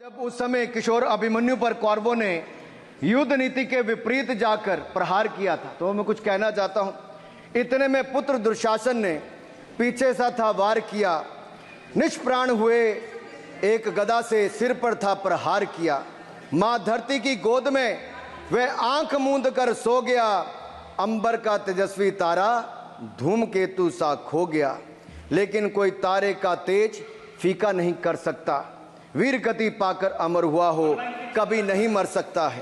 जब उस समय किशोर अभिमन्यु पर कौरवों ने युद्ध नीति के विपरीत जाकर प्रहार किया था, तो मैं कुछ कहना चाहता हूं। इतने में पुत्र दुशासन ने पीछे सा था वार किया, निष्प्राण हुए एक गदा से सिर पर था प्रहार किया। मां धरती की गोद में वह आंख मूंद कर सो गया, अंबर का तेजस्वी तारा धूमकेतु सा खो गया। लेकिन कोई तारे का तेज फीका नहीं कर सकता, वीर गति पाकर अमर हुआ हो कभी नहीं मर सकता है।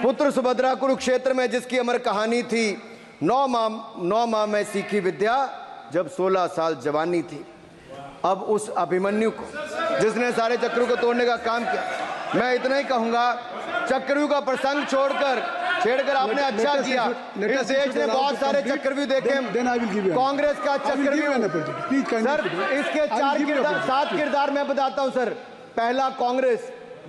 पुत्र सुभद्रा कुरुक्षेत्र में जिसकी अमर कहानी थी, 9 माह में सीखी विद्या जब 16 साल जवानी थी। अब उस अभिमन्यु को जिसने सारे चक्रव्यूह को तोड़ने का काम किया, मैं इतना ही कहूंगा, चक्रव्यूह का प्रसंग छेड़कर आपने अच्छा किया। इस देश ने बहुत सारे चक्रव्यूह देखे, कांग्रेस का चक्रव्यूह सर, इसके 7 किरदार मैं बताता हूं सर। पहला कांग्रेस,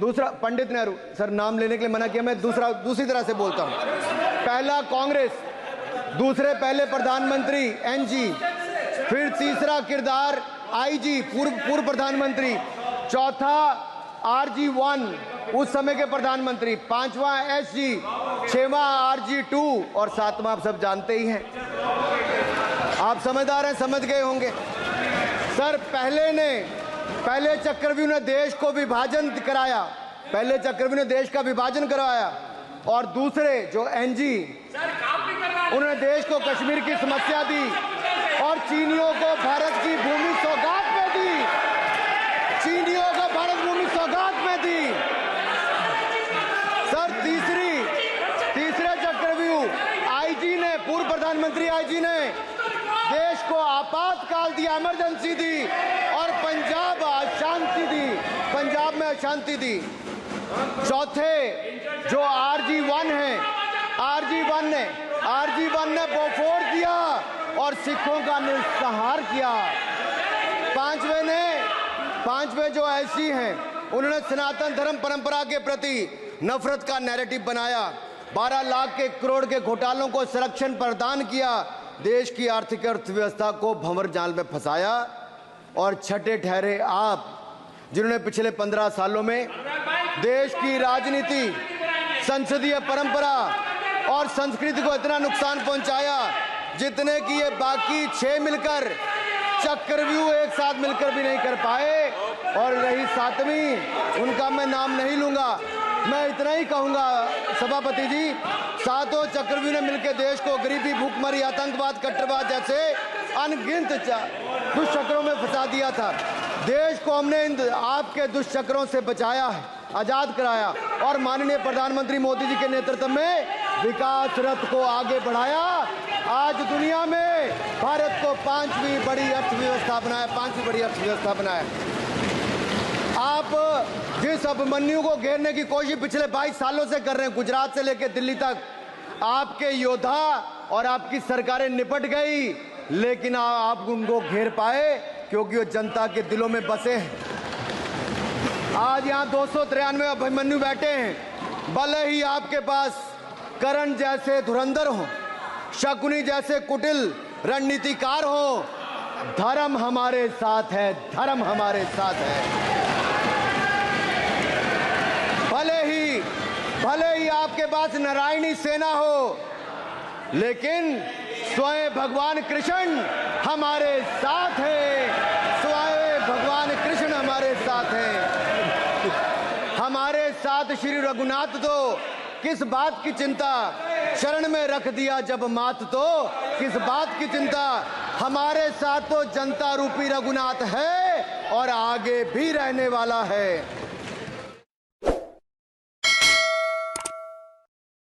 दूसरा पंडित नेहरू, सर नाम लेने के लिए मना किया, मैं दूसरी तरह से बोलता हूं। पहला कांग्रेस, दूसरे पहले प्रधानमंत्री एनजी, फिर तीसरा किरदार आईजी पूर्व प्रधानमंत्री, चौथा RG1 उस समय के प्रधानमंत्री, 5वां SG, 6वां RG2 और 7वां आप सब जानते ही हैं। आप समझदार हैं, समझ गए होंगे सर। पहले चक्रव्यूह ने देश को विभाजन कराया, पहले चक्रव्यूह ने देश का विभाजन करवाया, और दूसरे जो एनजी उन्होंने देश को कश्मीर की समस्या दी और चीनियों को भारत की भूमि सौगात में दी, चीनियों को भारत भूमि सौगात में दी सर। तीसरे चक्रव्यूह आईजी ने, पूर्व प्रधानमंत्री आईजी ने देश को आपातकाल दिया, इमरजेंसी दी और पंजाब में अशांति दी। चौथे जो RG1 है, RG1 ने बोफोर्स दिया और सिखों का निस्सहार किया। पांचवें जो ऐसी हैं, उन्होंने सनातन धर्म परंपरा के प्रति नफरत का नैरेटिव बनाया, 12 लाख के करोड़ के घोटालों को संरक्षण प्रदान किया, देश की आर्थिक अर्थव्यवस्था को भंवर जाल में फंसाया। और छठे ठहरे आप, जिन्होंने पिछले 15 सालों में देश की राजनीति, संसदीय परंपरा और संस्कृति को इतना नुकसान पहुंचाया जितने कि ये बाकी 6 मिलकर चक्रव्यूह एक साथ मिलकर भी नहीं कर पाए। और रही 7वीं, उनका मैं नाम नहीं लूंगा, मैं इतना ही कहूंगा सभापति जी, 7 चक्रव्यूह ने मिलकर देश को गरीबी, भूखमरी, आतंकवाद, कट्टरवाद जैसे अनगिनत दुष्चक्रों में फंसा दिया था। देश को हमने इन आपके दुष्चक्रों से बचाया है, आजाद कराया और माननीय प्रधानमंत्री मोदी जी के नेतृत्व में विकास रथ को आगे बढ़ाया। आज दुनिया में भारत को 5वीं बड़ी अर्थव्यवस्था बनाया। आप जिस अभिमन्यु को घेरने की कोशिश पिछले 22 सालों से कर रहे हैं, गुजरात से लेकर दिल्ली तक, आपके योद्धा और आपकी सरकारें निपट गई, लेकिन आप उनको घेर पाए क्योंकि वो जनता के दिलों में बसे हैं। आज यहाँ 293 अभिमन्यु बैठे हैं, भले ही आपके पास करण जैसे धुरंधर हो, शकुनी जैसे कुटिल रणनीतिकार हो, धर्म हमारे साथ है, धर्म हमारे साथ है। भले ही आपके पास नारायणी सेना हो, लेकिन स्वयं भगवान कृष्ण हमारे साथ है, स्वयं भगवान कृष्ण हमारे साथ है। हमारे साथ श्री रघुनाथ तो किस बात की चिंता, शरण में रख दिया जब मात तो किस बात की चिंता। हमारे साथ तो जनता रूपी रघुनाथ है और आगे भी रहने वाला है।